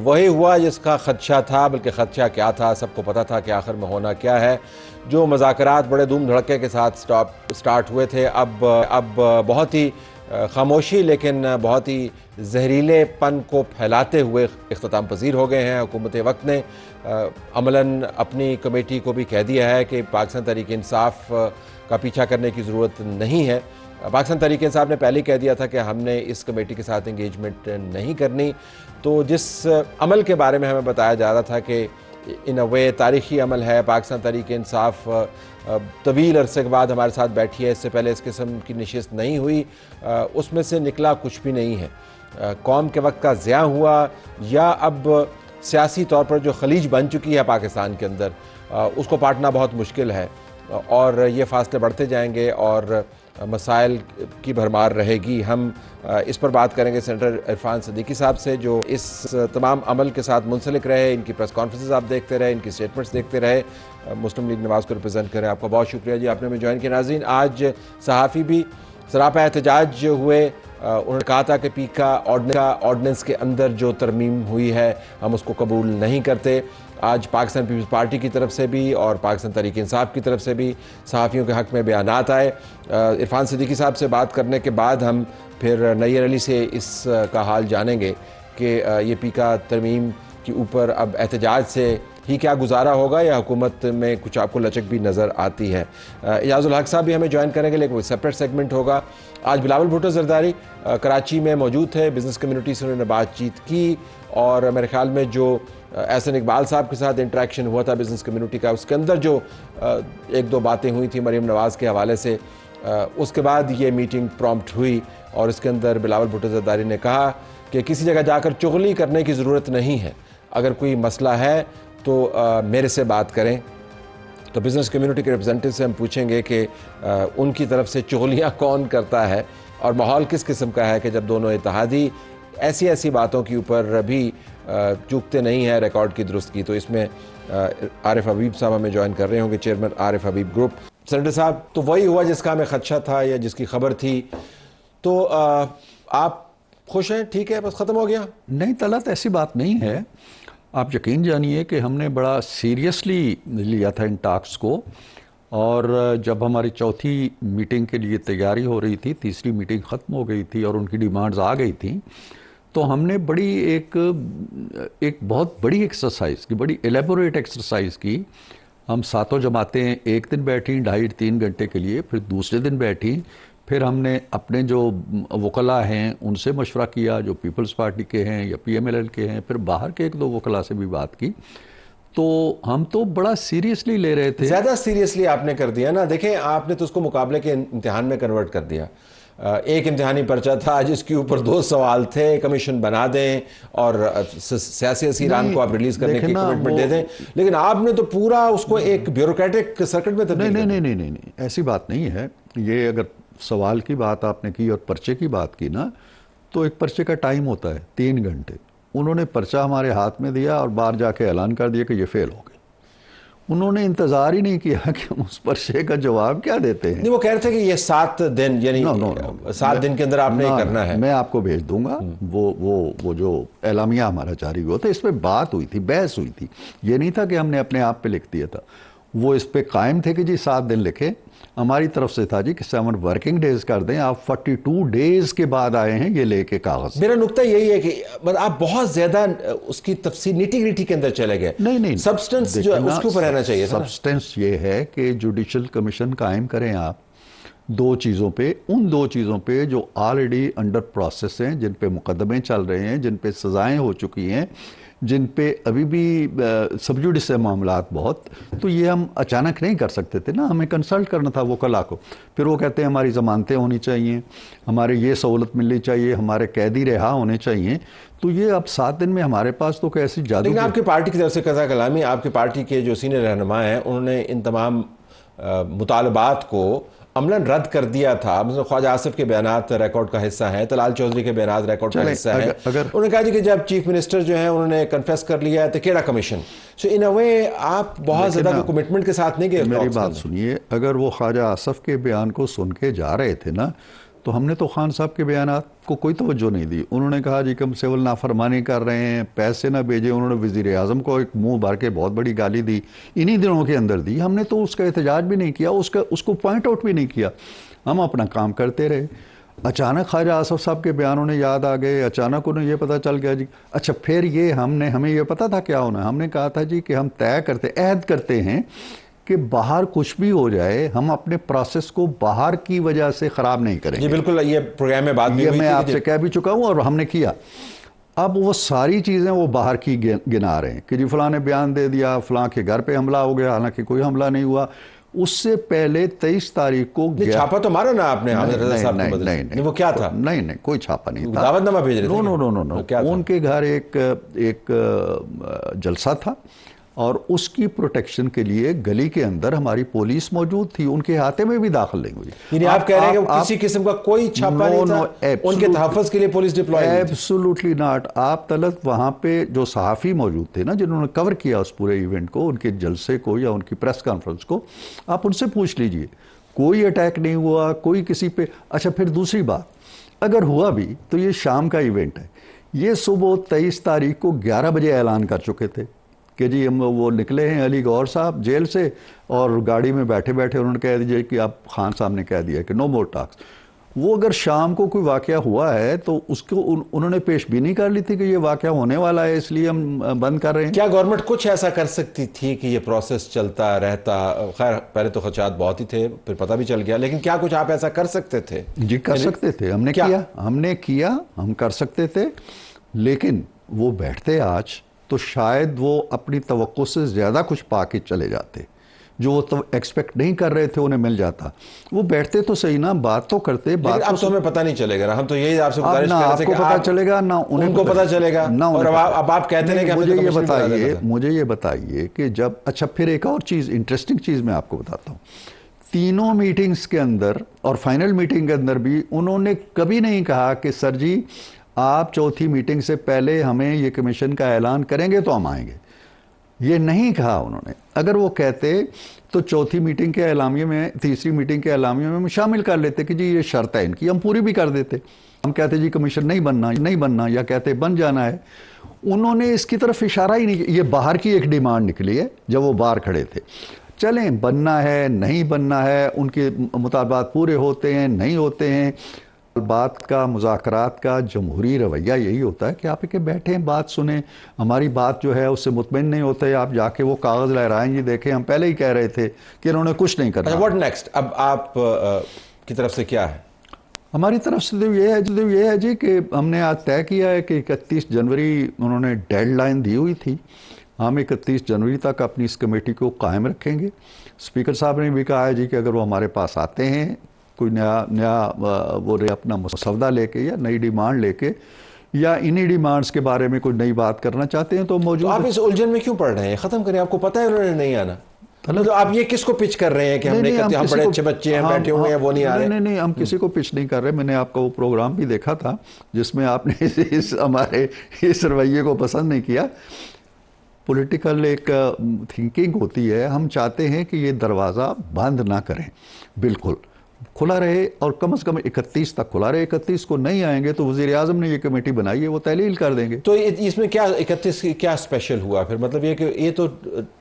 वही हुआ जिसका खदशा था, बल्कि खदशा क्या था, सबको पता था कि आखिर में होना क्या है। जो मुज़ाकरात बड़े धूम धड़के के साथ स्टार्ट हुए थे, अब बहुत ही खामोशी लेकिन बहुत ही जहरीलेपन को फैलाते हुए इख्तिताम पजीर हो गए हैं। हुकूमत वक्त ने अमलन अपनी कमेटी को भी कह दिया है कि पाकिस्तान तहरीक इंसाफ का पीछा करने की ज़रूरत नहीं है। पाकिस्तान तहरीक इंसाफ ने पहले कह दिया था कि हमने इस कमेटी के साथ इंगेजमेंट नहीं करनी। तो जिस अमल के बारे में हमें बताया जा रहा था कि इन अ वे तारीख़ी अमल है, पाकिस्तान तहरीक इंसाफ तवील अरसे के बाद हमारे साथ बैठी है, इससे पहले इस किस्म की नशिस्त नहीं हुई, उसमें से निकला कुछ भी नहीं है। कौम के वक्त का ज़िया हुआ या अब सियासी तौर पर जो खलीज बन चुकी है पाकिस्तान के अंदर, उसको पाटना बहुत मुश्किल है और ये फासले बढ़ते जाएंगे और मसाइल की भरमार रहेगी। हम इस पर बात करेंगे सेनेटर इरफान सिद्दीकी साहब से, जो इस तमाम अमल के साथ मुंसलिक रहे, इनकी प्रेस कॉन्फ्रेंसेस आप देखते रहे, इनकी स्टेटमेंट्स देखते रहे, मुस्लिम लीग नवाज़ को रिप्रेजेंट करें। आपका बहुत शुक्रिया जी, आपने हमें ज्वाइन किया। नाज़रीन, आज सहाफ़ी भी सरापा एहतजाज हुए। उन्होंने कहा था कि पीका ऑर्डिनेंस के अंदर जो तरमीम हुई है हम उसको कबूल नहीं करते। आज पाकिस्तान पीपल्स पार्टी की तरफ से भी और पाकिस्तान तहरीक इंसाफ की तरफ से भी सहाफ़ियों के हक़ में बयानात आए। इरफान सिद्दीकी साहब से बात करने के बाद हम फिर नैयर अली से इसका हाल जानेंगे कि ये पीका तरमीम के ऊपर अब एहतजाज से ही क्या गुजारा होगा या हुकूमत में कुछ आपको लचक भी नज़र आती है। एजाज़ुल हक साहब भी हमें ज्वाइन करेंगे, लेकिन वो सेपरेट सेगमेंट होगा। आज बिलावल भुट्टो ज़रदारी कराची में मौजूद थे, बिज़नेस कम्युनिटी से उन्होंने बातचीत की और मेरे ख्याल में जो एहसन इकबाल साहब के साथ इंटरेक्शन हुआ था बिज़नेस कम्युनिटी का, उसके अंदर जो एक दो बातें हुई थी मरीम नवाज़ के हवाले से, उसके बाद ये मीटिंग प्रॉम्प्ट हुई और इसके अंदर बिलावल भुट्टो ज़रदारी ने कहा कि किसी जगह जाकर चुगली करने की ज़रूरत नहीं है, अगर कोई मसला है तो मेरे से बात करें। तो बिज़नेस कम्युनिटी के रिप्रेजेंटेटिव से हम पूछेंगे कि उनकी तरफ से चुगलियाँ कौन करता है और माहौल किस किस्म का है कि जब दोनों इत्तेहादी ऐसी बातों के ऊपर भी चूकते नहीं हैं रिकॉर्ड की दुरुस्तगी। तो इसमें आरिफ हबीब साहब हमें ज्वाइन कर रहे होंगे, चेयरमैन आरिफ हबीब ग्रुप। सेनेटर साहब, तो वही हुआ जिसका हमें खदशा था या जिसकी खबर थी, तो आप खुश हैं? ठीक है, बस ख़त्म हो गया? नहीं तलत, ऐसी बात नहीं है। आप यकीन जानिए कि हमने बड़ा सीरियसली लिया था इन टास्क को, और जब हमारी चौथी मीटिंग के लिए तैयारी हो रही थी, तीसरी मीटिंग ख़त्म हो गई थी और उनकी डिमांड्स आ गई थी, तो हमने एक बहुत बड़ी एक्सरसाइज की, बड़ी एलेबोरेट एक्सरसाइज की। हम सातों जमातें एक दिन बैठी 2.5-3 घंटे के लिए, फिर दूसरे दिन बैठी, फिर हमने अपने जो वकला हैं उनसे मशवरा किया, जो पीपल्स पार्टी के हैं या PMLN के हैं, फिर बाहर के एक दो वकला से भी बात की। तो हम तो बड़ा सीरियसली ले रहे थे। ज़्यादा सीरियसली आपने कर दिया ना। देखें, आपने तो उसको मुकाबले के इम्तिहान में कन्वर्ट कर दिया। एक इम्तिहानी पर्चा था जिसके ऊपर 2 सवाल थे, कमीशन बना दें और सियासी असीरान को आप रिलीज करने की कमिटमेंट दे दें, लेकिन आपने तो पूरा उसको एक ब्यूरोक्रेटिक सर्किट में तब्दील कर दिया। नहीं, ऐसी बात नहीं है। ये अगर सवाल की बात आपने की और पर्चे की बात की ना, तो एक पर्चे का टाइम होता है 3 घंटे। उन्होंने पर्चा हमारे हाथ में दिया और बाहर जाके ऐलान कर दिया कि ये फेल हो गए। उन्होंने इंतज़ार ही नहीं किया कि हम उस पर्चे का जवाब क्या देते हैं। नहीं, वो कह रहे थे कि ये 7 दिन, यानी 7 दिन के अंदर आपने करना है। मैं आपको भेज दूंगा वो जो एलामिया हमारा जारी हुआ था, इस पर बात हुई थी, बहस हुई थी। ये नहीं था कि हमने अपने आप पे लिख दिया था। वो इस पे कायम थे कि जी 7 दिन लिखे। हमारी तरफ से था जी कि 7 वर्किंग डेज कर दें। आप 42 डेज के बाद आए हैं ये लेके कागज। मेरा नुक्ता यही है कि मतलब आप बहुत ज्यादा उसकी तफसील नीटी-ग्रिटी के अंदर चले गए। नहीं, सब्सटेंस जो है उसके ऊपर रहना चाहिए। सब्सटेंस ये है कि जुडिशल कमीशन कायम करें आप 2 चीज़ों पे, उन 2 चीज़ों पे जो ऑलरेडी अंडर प्रोसेस हैं, जिन पे मुकदमे चल रहे हैं, जिन पे सज़ाएं हो चुकी हैं, जिन पे अभी भी सबजुडिस है मामलात बहुत। तो ये हम अचानक नहीं कर सकते थे ना, हमें कंसल्ट करना था वकला को। फिर वो कहते हैं हमारी ज़मानतें होनी चाहिए, हमारे ये सहूलत मिलनी चाहिए, हमारे कैदी रिहा होने चाहिए। तो ये अब 7 दिन में हमारे पास तो कैसी जादू। लेकिन आपकी पार्टी की तरफ से कज़ा कलामी, आपकी पार्टी के जो सीनियर रहनुमा हैं, उन्होंने इन तमाम मुतालबात को अमलन रद्द कर दिया था। मतलब ख्वाजा आसिफ के बयानात रिकॉर्ड का हिस्सा हैं, तलाल चौधरी के बयानात रिकॉर्ड का हिस्सा है। उन्होंने कहा जी कि जब चीफ मिनिस्टर जो है उन्होंने कन्फेस कर लिया है तो केड़ा कमीशन। सो इन अ वे आप बहुत ज़्यादा कमिटमेंट के साथ नहीं गए। मेरी बात सुनिए, अगर वो ख्वाजा आसिफ के बयान को सुन के जा रहे थे ना, तो हमने तो खान साहब के बयानात को कोई तवज्जो नहीं दी। उन्होंने कहा जी कि हम सिविल नाफरमानी कर रहे हैं, पैसे ना भेजे। उन्होंने वज़ीर आज़म को एक मुंह भर के बहुत बड़ी गाली दी, इन्हीं दिनों के अंदर दी। हमने तो उसका एहतजाज भी नहीं किया, उसको पॉइंट आउट भी नहीं किया, हम अपना काम करते रहे। अचानक ख्वाजा आसफ साहब के बयान उन्हें याद आ गए, अचानक उन्हें ये पता चल गया जी। अच्छा, फिर ये हमें ये पता था क्या होना। हमने कहा था जी कि हम अहद करते हैं कि बाहर कुछ भी हो जाए, हम अपने प्रोसेस को बाहर की वजह से ख़राब नहीं करेंगे। जी बिल्कुल, ये प्रोग्राम में बात भी हुई थी, मैं आपसे कह भी चुका हूँ और हमने किया। अब वो सारी चीज़ें वो बाहर की गिना रहे हैं कि जी फलां ने बयान दे दिया, फलां के घर पे हमला हो गया, हालांकि कोई हमला नहीं हुआ। उससे पहले 23 तारीख को छापा तो मारा ना आपने हामिद रजा साहब के बदले? नहीं, वो क्या था? नहीं, कोई छापा नहीं था। दावतनामा भेज रहे थे? नो। उनके घर एक जलसा था और उसकी प्रोटेक्शन के लिए गली के अंदर हमारी पुलिस मौजूद थी, उनके हाथे में भी दाखिल नहीं हुई। यानी आप कह रहे हैं कि किसी किस्म का कोई छापा नहीं था, उनके तहफ़्फ़ुज़ के लिए पुलिस डिप्लॉय? Absolutely not. आप तलत वहाँ पे जो सहाफ़ी मौजूद थे ना, जिन्होंने कवर किया उस पूरे इवेंट को, उनके जलसे को या उनकी प्रेस कॉन्फ्रेंस को, आप उनसे पूछ लीजिए, कोई अटैक नहीं हुआ, कोई किसी पे। अच्छा, फिर दूसरी बात, अगर हुआ भी तो ये शाम का इवेंट है। ये सुबह 23 तारीख को 11 बजे ऐलान कर चुके थे कि जी हम वो निकले हैं अली गौर साहब जेल से, और गाड़ी में बैठे बैठे उन्होंने कह दीजिए कि आप खान साहब ने कह दिया कि नो मोर टॉक्स। वो अगर शाम को कोई वाक़या हुआ है तो उसको उन्होंने पेश भी नहीं कर ली थी कि ये वाक़या होने वाला है, इसलिए हम बंद कर रहे हैं। क्या गवर्नमेंट कुछ ऐसा कर सकती थी कि ये प्रोसेस चलता रहता? खैर, पहले तो खदशात बहुत ही थे, फिर पता भी चल गया, लेकिन क्या कुछ आप ऐसा कर सकते थे? जी कर सकते थे, हमने किया, हम कर सकते थे। लेकिन वो बैठते आज तो शायद वो अपनी तवक्को से ज़्यादा कुछ पा के चले जाते, जो वो तो एक्सपेक्ट नहीं कर रहे थे उन्हें मिल जाता। वो बैठते तो सही ना, बात तो करते। बात अब तो हमें पता नहीं चलेगा ना, हम तो यही आपसे गुजारिश कर रहे थे कि पता चलेगा ना उनको पता चलेगा ना। और अब आप कहते हैं कि मुझे ये बताइए कि जब, अच्छा फिर एक और चीज़, इंटरेस्टिंग चीज़ मैं आपको बताता हूँ। तीनों मीटिंग्स के अंदर और फाइनल मीटिंग के अंदर भी उन्होंने कभी नहीं कहा कि सर जी आप चौथी मीटिंग से पहले हमें ये कमीशन का ऐलान करेंगे तो हम आएंगे। ये नहीं कहा उन्होंने। अगर वो कहते तो चौथी मीटिंग के एलामिये में, तीसरी मीटिंग के एलामिये में शामिल कर लेते कि जी ये शर्त है इनकी, हम पूरी भी कर देते। हम कहते जी कमीशन नहीं बनना, या कहते बन जाना है। उन्होंने इसकी तरफ इशारा ही नहीं किया। ये बाहर की एक डिमांड निकली है जब वो बाहर खड़े थे। चलें, बनना है नहीं बनना है, उनके मुतालबात पूरे होते हैं नहीं होते हैं। बात का, मुज़ाकरात का जमहूरी रवैया यही होता है कि आप के बैठें, बात सुने, हमारी बात जो है उससे मुतमईन नहीं होते, आप जाके वो कागज़ लहराएं। जी देखें, हम पहले ही कह रहे थे कि इन्होंने कुछ नहीं करना। What next? अब आप की तरफ से क्या है? हमारी तरफ से तो ये है जी कि हमने आज तय किया है कि 31 जनवरी उन्होंने डेडलाइन दी हुई थी। हम 31 जनवरी तक अपनी इस कमेटी को कायम रखेंगे। स्पीकर साहब ने भी कहा है जी कि अगर वो हमारे पास आते हैं कोई नया वो अपना मसौदा लेके या नई डिमांड लेके या इन्हीं डिमांड्स के बारे में कोई नई बात करना चाहते हैं तो मौजूद। आप इस उलझन में क्यों पड़ रहे हैं? ख़त्म करें। आपको पता है उन्होंने नहीं आना, मतलब आप ये किसको पिच कर रहे हैं कि हम बड़े अच्छे बच्चे हैं, बैठे हुए हैं, वो नहीं आ रहे? नहीं, हम किसी को पिच नहीं कर रहे। मैंने आपका वो प्रोग्राम भी देखा था जिसमें आपने हमारे इस रवैये को पसंद नहीं किया। पॉलिटिकल एक थिंकिंग होती है, हम चाहते हैं कि ये दरवाज़ा बंद ना करें, बिल्कुल खुला रहे और कम से कम 31 तक खुला रहे। 31 को नहीं आएंगे तो वज़ीर आज़म ने ये कमेटी बनाई है, वो तहलील कर देंगे। तो इसमें क्या 31 क्या स्पेशल हुआ फिर? मतलब ये कि ये तो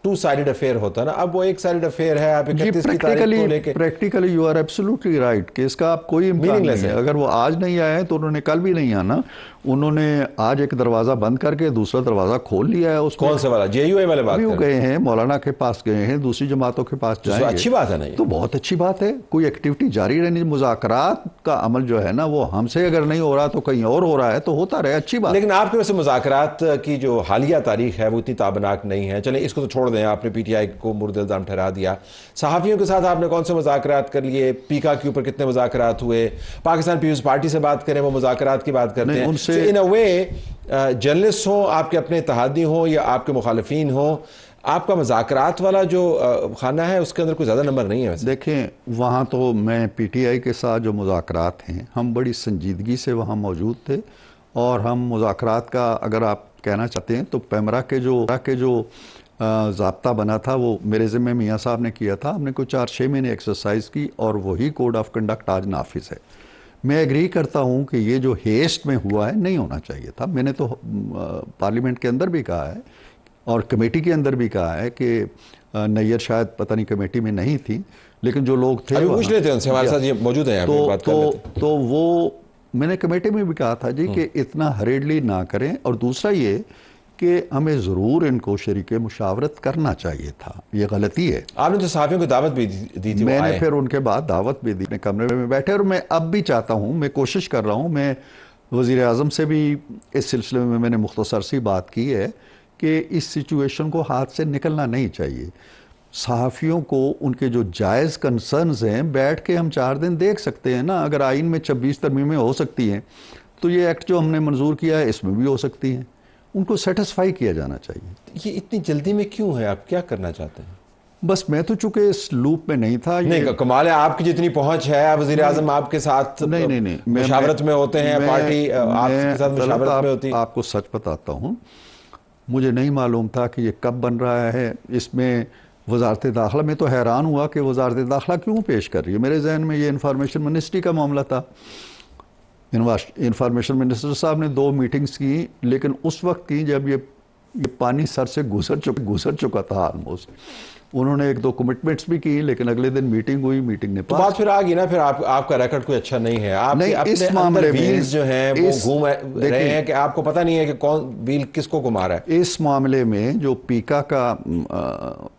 2 साइडेड अफेयर होता ना, अब वो 1 साइडेड अफेयर है। आप 31 की तारीख को लेके practically you are absolutely right कि इसका आप कोई इम्कान नहीं है। अगर वो आज नहीं आए तो उन्होंने कल भी नहीं आना। उन्होंने आज एक दरवाज़ा बंद करके दूसरा दरवाज़ा खोल लिया है। उसको कौन सा वाला? JUI वाले बात गए हैं, मौलाना के पास गए हैं, दूसरी जमातों के पास जाएंगे। अच्छी बात है ना? तो बहुत अच्छी बात है, कोई एक्टिविटी जारी रहनी। मुज़ाकरात का अमल जो है ना, वो हमसे अगर नहीं हो रहा तो कहीं और हो रहा है तो होता रहे, अच्छी बात। लेकिन आपके वैसे मुज़ाकरात की जो हालिया तारीख है वो इतनी ताबनाक नहीं है। चलें इसको तो छोड़ दें, आपने PTI को मुर्द इल्ज़ाम ठहरा दिया। सहाफ़ियों के साथ आपने कौन से मुज़ाकरात कर लिए? पीका के ऊपर कितने मुज़ाकरात हुए? पाकिस्तान पीपल्स पार्टी से बात करें, वो मुज़ाकरात की बात करते हैं। उनसे इन अ वे जर्नलिस्ट हों, आपके अपने इत्तेहादी हों या आपके मुखालिफिन हों, आपका मुज़ाकरात वाला जो खाना है उसके अंदर कोई ज़्यादा नंबर नहीं है वैसे। देखें, वहाँ तो मैं PTI के साथ जो मुज़ाकरात हैं, हम बड़ी संजीदगी से वहाँ मौजूद थे। और हम मुज़ाकरात का अगर आप कहना चाहते हैं तो पैमरा के जो ज़ाब्ता बना था वो मेरे ज़िम्मे मियाँ साहब ने किया था। हमने कोई 4-6 महीने एक्सरसाइज की और वही कोड ऑफ कंडक्ट आज नाफिज है। मैं एग्री करता हूं कि ये जो हेस्ट में हुआ है नहीं होना चाहिए था। मैंने तो पार्लियामेंट के अंदर भी कहा है और कमेटी के अंदर भी कहा है कि नैयर शायद पता नहीं कमेटी में नहीं थी, लेकिन जो लोग थे पूछ लेते हैं उनसे, हमारे साथ ये मौजूद हैं, तो वो मैंने कमेटी में भी कहा था जी कि इतना हरेडली ना करें, और दूसरा ये कि हमें ज़रूर इनको शरीके मुशावरत करना चाहिए था। ये गलती है। आपने तो सहाफ़ियों को दावत भी दी थी, मैंने फिर उनके बाद दावत भी दी, कमरे में बैठे, और मैं अब भी चाहता हूँ, मैं कोशिश कर रहा हूँ, मैं वज़ीर आज़म से भी इस सिलसिले में मैंने मुख्तसर सी बात की है कि इस सिचुएशन को हाथ से निकलना नहीं चाहिए। सहाफ़ियों को उनके जो जायज़ कंसर्न्स हैं बैठ के हम 4 दिन देख सकते हैं ना। अगर आइन में 26 तरमीमें हो सकती हैं तो ये एक्ट जो हमने मंजूर किया है इसमें भी हो सकती हैं, उनको सेटिस्फाई किया जाना चाहिए। ये इतनी जल्दी में क्यों है? आप क्या करना चाहते हैं? बस मैं तो चूंकि इस लूप में नहीं था। नहीं, कमाल है, आपकी जितनी पहुंच है, वज़ीर आज़म आपके साथ नहीं मुशावरत में होते हैं, पार्टी आपके साथ मुशावरत में होती है। आपको सच बताता हूँ, मुझे नहीं मालूम था कि ये कब बन रहा है। इसमें वजारत दाखिला में तो हैरान हुआ कि वजारत दाखिला क्यों पेश कर रही है। मेरे जहन में ये इंफॉर्मेशन मिनिस्ट्री का मामला था। इंफॉर्मेशन मिनिस्टर साहब ने 2 मीटिंग्स की, लेकिन उस वक्त की जब ये पानी सर से गुजर चुका था ऑलमोस्ट। उन्होंने 1-2 कमिटमेंट्स भी की, लेकिन अगले दिन मीटिंग हुई, मीटिंग ने तो बात फिर आ गई ना, फिर आपका रिकॉर्ड कोई अच्छा नहीं है। आप नहीं, इस मामले में व्हील्स जो हैं वो घूम रहे हैं कि आपको पता नहीं है कि कौन व्हील किसको घुमा रहा है। इस मामले में जो पीका का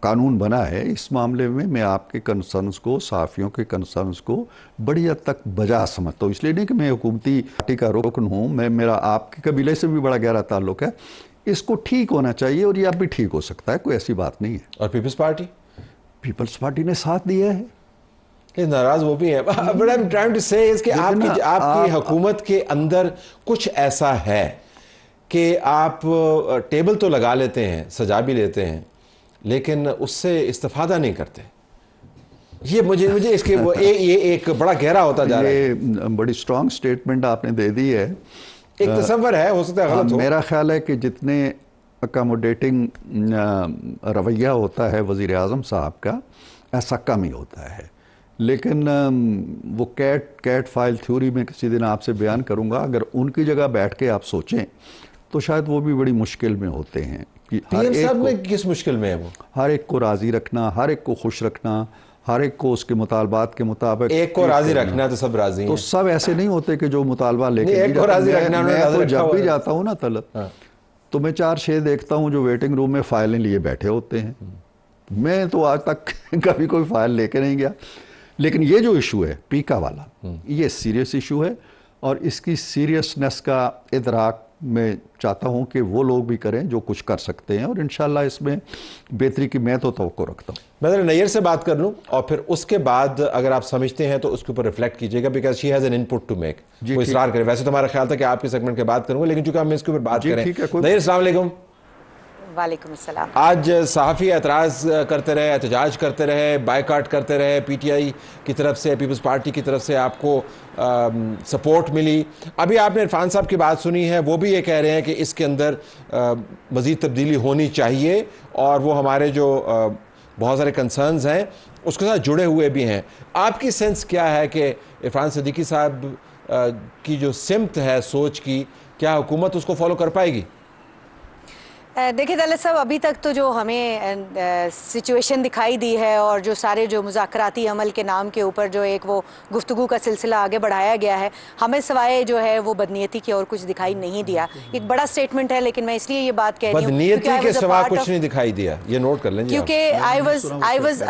कानून बना है, इस मामले में मैं आपके कंसर्न्स को, सहाफ़ियों के कंसर्न्स को बड़ी हद तक बजा समझता हूँ। इसलिए नहीं कि मैं हुकूमती पार्टी का रुकन हूँ, मेरा आपके कबीले से भी बड़ा गहरा ताल्लुक है। इसको ठीक होना चाहिए और ये अब भी ठीक हो सकता है, कोई ऐसी बात नहीं है। और पीपल्स पार्टी ने साथ दिया है। नाराज वो भी है। But I am trying to say इसके आपकी हुकूमत के अंदर कुछ ऐसा है कि आप टेबल तो लगा लेते हैं, सजा भी लेते हैं, लेकिन उससे इस्तेफादा नहीं करते। ये मुझे इसके ये एक बड़ा गहरा होता जा रहा है। ये बड़ी स्ट्रांग स्टेटमेंट आपने दे दी है। एक तसव्वुर है, हो सकता है गलत हो। मेरा ख्याल है कि जितने अकोमोडेटिंग रवैया होता है वज़ीर आज़म साहब का, ऐसा कम ही होता है। लेकिन वो कैट फाइल थ्योरी में किसी दिन आपसे बयान करूंगा। अगर उनकी जगह बैठ के आप सोचें तो शायद वो भी बड़ी मुश्किल में होते हैं कि हर एक में किस मुश्किल में है वो? हर एक को राज़ी रखना, हर एक को खुश रखना, हर एक को उसके मुतालबात के मुताबिक। एक को राजी रखना तो सब राजी हैं। तो सब ऐसे नहीं होते कि जो मुतालबा लेके एक को राजी रखना। मैं तो जब भी जाता हूँ ना तलब, तो मैं 4-6 देखता हूँ जो वेटिंग रूम में फाइलें लिए बैठे होते हैं। मैं तो आज तक कभी कोई फाइल लेके नहीं गया। लेकिन ये जो इशू है पीका वाला, ये सीरियस इशू है और इसकी सीरियसनेस का इदराक मैं चाहता हूं कि वो लोग भी करें जो कुछ कर सकते हैं, और इंशाल्लाह इसमें बेहतरी की मैं तो तवक्को रखता हूं। मैं ज़रा नैयर से बात कर लूं और फिर उसके बाद अगर आप समझते हैं तो उसके ऊपर रिफ्लेक्ट कीजिएगा, because she has an input to make. वो इसरार करें। वैसे तो हमारा ख्याल था कि आपके सेगमेंट के बाद करूंगा, लेकिन चूंकि हम इसके ऊपर बात करें। नैयर, अस्सलाम वालेकुम। वालेकुम अस्सलाम। आज सहाफ़ी एतराज़ करते रहे, एहतजाज करते रहे, बायकाट करते रहे, पीटीआई की तरफ से, पीपल्स पार्टी की तरफ से आपको सपोर्ट मिली। अभी आपने इरफान साहब की बात सुनी है, वो भी ये कह रहे हैं कि इसके अंदर मज़ीद तब्दीली होनी चाहिए और वो हमारे जो बहुत सारे कंसर्न्स हैं उसके साथ जुड़े हुए भी हैं। आपकी सेंस क्या है कि इरफान सिद्दीकी साहब की जो सिमत है सोच की, क्या हुकूमत उसको फॉलो कर पाएगी? देखिए दौलत साहब, अभी तक तो जो हमें सिचुएशन दिखाई दी है और जो सारे जो मुज़ाकराती अमल के नाम के ऊपर जो एक वो गुफ्तगू का सिलसिला आगे बढ़ाया गया है, हमें सवाए जो है वो बदनीयती की और कुछ दिखाई नहीं दिया। एक बड़ा स्टेटमेंट है, लेकिन मैं इसलिए ये बात कह रही हूँ बदनीयती के सिवा कुछ नहीं दिखाई दिया, ये नोट कर लें, क्योंकि I was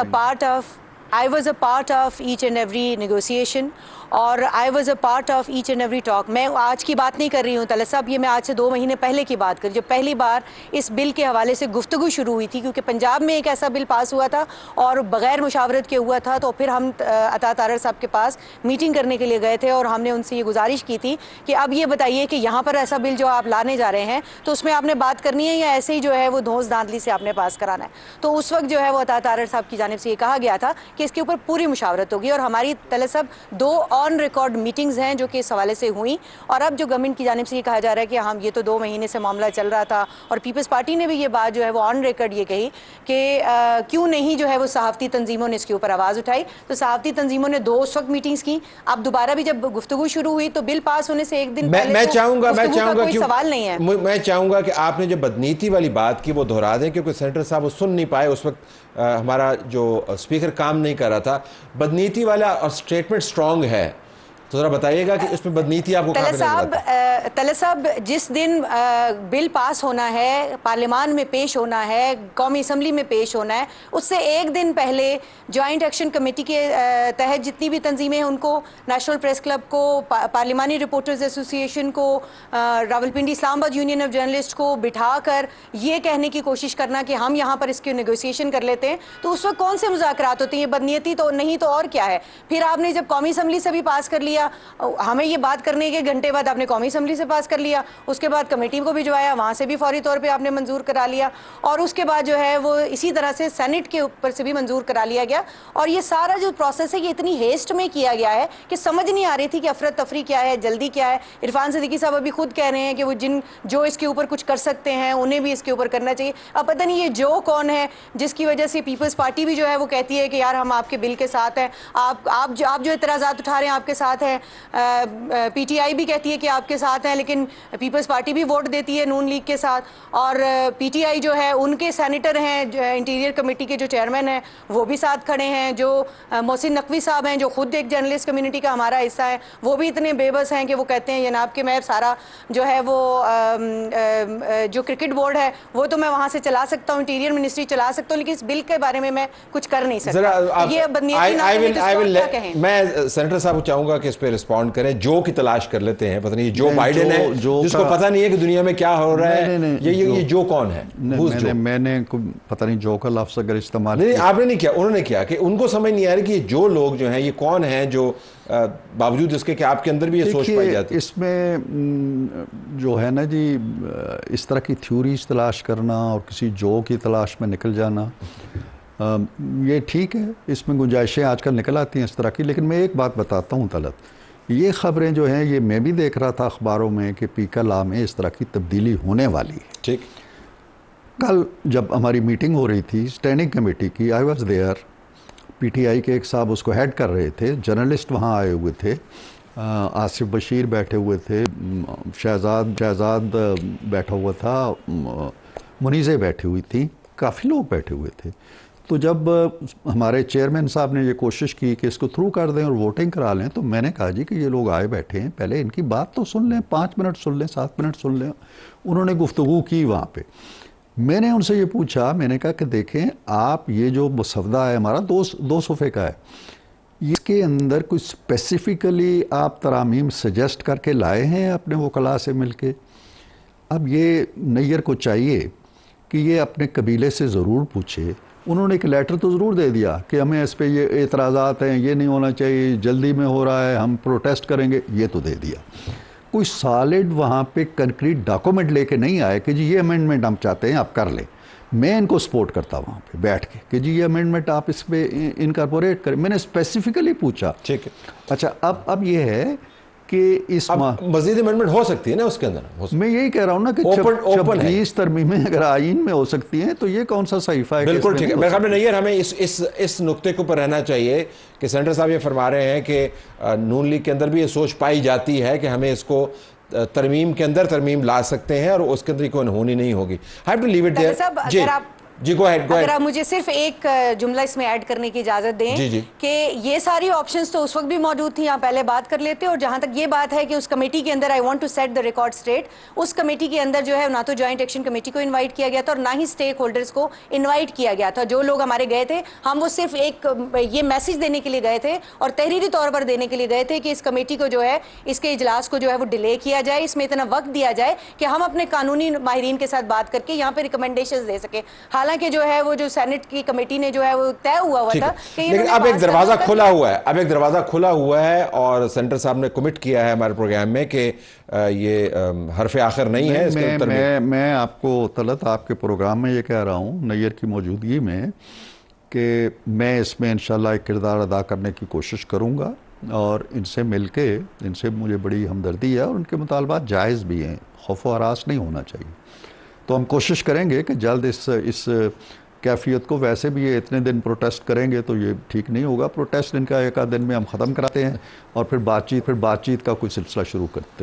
a part of each and every negotiation और I was a part of each and every talk. मैं आज की बात नहीं कर रही हूँ तलत साहब, ये मैं आज से 2 महीने पहले की बात कर रही हूँ, जब पहली बार इस बिल के हवाले से गुफ्तगू शुरू हुई थी। क्योंकि पंजाब में एक ऐसा बिल पास हुआ था और बग़ैर मुशावरत के हुआ था, तो फिर हम अता तारर साहब के पास मीटिंग करने के लिए गए थे और हमने उनसे ये गुजारिश की थी कि अब ये बताइए कि यहाँ पर ऐसा बिल जो आप लाने जा रहे हैं तो उसमें आपने बात करनी है या ऐसे ही जो है वो धौंस धांधली से आपने पास कराना है। तो उस वक्त जो है वो अता तारर साहब की जानिब से ये कहा गया था कि कि इसके ऊपर पूरी मुशावरत होगी। और हमारी तलत साहब 2 ऑन रिकॉर्ड मीटिंग्स हैं जो कि इस हवाले से हुई, और अब जो गवर्नमेंट की जानिब से ये कहा जा रहा है कि हम ये तो 2 महीने से मामला चल रहा था, और पीपल्स पार्टी ने भी ये बात जो है वो ऑन रिकॉर्ड ये कही कि क्यों नहीं जो है वो सहाफ़ती तंजीमों ने इसके ऊपर आवाज़ उठाई। तो सहाफ़ती तंजीमों ने 2 उस वक्त मीटिंग्स की, अब दोबारा भी जब गुफ्तगू शुरू हुई तो बिल पास होने से एक दिन पहले मैं चाहूंगा कोई सवाल नहीं है। मैं चाहूंगा कि आपने जो बदनीति वाली बात की वो दोहरा दें, क्योंकि सेनेटर साहब वो सुन नहीं पाए उस वक्त। हमारा जो स्पीकर काम नहीं कर रहा था। बदनीति वाला स्टेटमेंट स्ट्रांग है, तो जरा बताइएगा कि इसमें बदनीति आपको कहां पे नजर आता है? तलत साहब, जिस दिन बिल पास होना है, पार्लियामान में पेश होना है, कौमी असम्बली में पेश होना है, उससे एक दिन पहले जॉइंट एक्शन कमेटी के तहत जितनी भी तंजीमें हैं उनको, नेशनल प्रेस क्लब को, पार्लियामानी रिपोर्टर्स एसोसिएशन को, Rawalpindi Islamabad union of journalist को बिठाकर ये कहने की कोशिश करना कि हम यहाँ पर इसकी नेगोशिएशन कर लेते हैं, तो उस वक्त कौन से मुज़ाकरात होते हैं? बदनीयती तो नहीं तो और क्या है? फिर आपने जब कौमी असम्बली से भी पास कर लिया, हमें ये बात करने के घंटे बाद आपने कौमी असम्बली से पास कर लिया, उसके बाद कमेटी को भिजवाया, वहाँ से भी फौरी तौर पे आपने मंजूर करा लिया, और उसके बाद जो है वो इसी तरह से सेनेट के ऊपर से भी मंजूर करा लिया गया। और ये सारा जो प्रोसेस है ये इतनी हेस्ट में किया गया है कि समझ नहीं आ रही थी कि अफरा तफरी क्या है, जल्दी क्या है। इरफान सिद्दीकी साहब अभी खुद कह रहे हैं कि वो जो इसके ऊपर कुछ कर सकते हैं उन्हें भी इसके ऊपर करना चाहिए। अब पता नहीं ये जो कौन है जिसकी वजह से पीपल्स पार्टी भी जो है वो कहती है कि यार हम आपके बिल के साथ हैं, आप जो इतराज़ात उठा रहे हैं आपके साथ हैं, पीटीआई भी कहती है कि आपके साथ हैं, लेकिन पीपल्स पार्टी भी वोट देती है नून लीग के साथ, और पीटीआई जो है उनके सेनेटर हैं, इंटीरियर कमेटी के जो चेयरमैन हैं वो भी साथ खड़े हैं, जो मोहसिन नकवी साहब हैं जो खुद एक जर्नलिस्ट कम्युनिटी का हमारा हिस्सा है, वो भी इतने बेबस हैं कि वो कहते हैं जनाब कि मैं सारा जो है वो जो क्रिकेट बोर्ड है वो तो मैं वहाँ से चला सकता हूँ, इंटीरियर मिनिस्ट्री चला सकता हूँ, लेकिन इस बिल के बारे में मैं कुछ कर नहीं सकता। ये मैं सेनेटर साहब को चाहूंगा कि इस पे रिस्पॉन्ड करें। जो की तलाश कर लेते हैं, पता नहीं जो बाइडेन है जिसको पता नहीं है कि दुनिया में क्या हो रहा है, ये जो कौन है? मैंने पता नहीं जो का लफ्ज़ अगर इस्तेमाल नहीं, आपने नहीं किया, उन्होंने किया कि उनको समझ नहीं आ रही कि जो लोग जो हैं ये कौन है, जो बावजूद इसके कि आपके अंदर भी ये सोच पाई जाती है। इसमें जो है ना जी, इस तरह की थ्योरीज तलाश करना और किसी जो की तलाश में निकल जाना, ये ठीक है, इसमें गुंजाइशें आजकल निकल आती हैं इस तरह की। लेकिन मैं एक बात बताता हूँ तलत, ये ख़बरें जो हैं ये मैं भी देख रहा था अखबारों में कि पीका ला में इस तरह की तब्दीली होने वाली है। ठीक, कल जब हमारी मीटिंग हो रही थी स्टैंडिंग कमेटी की, आई वॉज देयर, पीटीआई के एक साहब उसको हेड कर रहे थे, जर्नलिस्ट वहाँ आए हुए थे, आसिफ बशीर बैठे हुए थे, शहजाद बैठा हुआ था, मुनीज़े बैठी हुई थी, काफ़ी लोग बैठे हुए थे। तो जब हमारे चेयरमैन साहब ने ये कोशिश की कि इसको थ्रू कर दें और वोटिंग करा लें, तो मैंने कहा जी कि ये लोग आए बैठे हैं, पहले इनकी बात तो सुन लें, 5 मिनट सुन लें, 7 मिनट सुन लें। उन्होंने गुफ्तगू की वहाँ पे। मैंने उनसे ये पूछा, मैंने कहा कि देखें आप, ये जो मसवदा है हमारा 2 सोफ़े का है, इसके अंदर कुछ स्पेसिफ़िकली आप तरामीम सजेस्ट करके लाए हैं अपने वकला से मिल के? अब ये नैयर को चाहिए कि ये अपने कबीले से ज़रूर पूछे। उन्होंने एक लेटर तो ज़रूर दे दिया कि हमें इस पर ये एतराज़ात हैं, ये नहीं होना चाहिए, जल्दी में हो रहा है, हम प्रोटेस्ट करेंगे, ये तो दे दिया। कोई सॉलिड वहाँ पे कंक्रीट डॉक्यूमेंट लेके नहीं आए कि जी ये अमेंडमेंट हम चाहते हैं आप कर लें। मैं इनको सपोर्ट करता वहाँ पे बैठ के कि जी ये अमेंडमेंट आप इस पर इनकॉर्पोरेट करें। मैंने स्पेसिफिकली पूछा। ठीक है, अच्छा, अब ये है कि इस मजीद अमेंडमेट हो सकती है ना उसके अंदर। मैं यही कह रहा हूँ ना कि 26 तरमीमें अगर आइन में हो सकती हैं तो ये कौन सा सहीफा है? बिल्कुल ठीक है। मेरे ख्याल में नहीं, हमें इस नुक्ते के ऊपर रहना चाहिए कि सेनेटर साहब ये फरमा रहे हैं कि नून लीग के अंदर भी ये सोच पाई जाती है कि हमें इसको तरमीम के अंदर तरमीम ला सकते हैं और उसके अंदर कोई अनहोनी नहीं होगी। Have to leave it there. जी गो अहेड। अगर आप मुझे सिर्फ एक जुमला इसमें ऐड करने की इजाजत दें कि ये सारी ऑप्शंस तो उस वक्त भी मौजूद थी, यहाँ पहले बात कर लेते हैं। और जहाँ तक ये बात है कि उस कमेटी के अंदर, I want to set the record straight, उस कमेटी के अंदर जो है ना तो जॉइंट एक्शन कमेटी को इनवाइट किया गया था और ना ही स्टेक होल्डर्स को इन्वाइट किया गया था। जो लोग हमारे गए थे, हम वो सिर्फ एक ये मैसेज देने के लिए गए थे और तहरीरी तौर पर देने के लिए गए थे कि इस कमेटी को जो है, इसके इजलास को जो है वो डिले किया जाए, इसमें इतना वक्त दिया जाए कि हम अपने कानूनी माहिरीन के साथ बात करके यहाँ पे रिकमेंडेशंस दे सके। हालांकि जो है वो सेनेट की कमेटी ने जो है वो तय हुआ था कि लेकिन अब एक दरवाजा खुला हुआ है, अब एक दरवाजा खुला हुआ है और सेनेटर साहब ने कमिट किया है हमारे प्रोग्राम में कि ये हरफ आखिर नहीं है इसके उत्तर में। मैं आपको तलत आपके प्रोग्राम में ये कह रहा हूँ नैयर की मौजूदगी में कि मैं इसमें इंशाल्लाह एक किरदार अदा करने की कोशिश करूँगा और इनसे मिलके, इनसे मुझे बड़ी हमदर्दी है और उनके मुतालबात जायज़ भी हैं, खौफ व हरास नहीं होना चाहिए। तो हम कोशिश करेंगे कि जल्द इस कैफियत को, वैसे भी ये इतने दिन प्रोटेस्ट करेंगे तो ये ठीक नहीं होगा। प्रोटेस्ट इनका एक आध दिन में हम ख़त्म कराते हैं और फिर बातचीत का कोई सिलसिला शुरू करते हैं।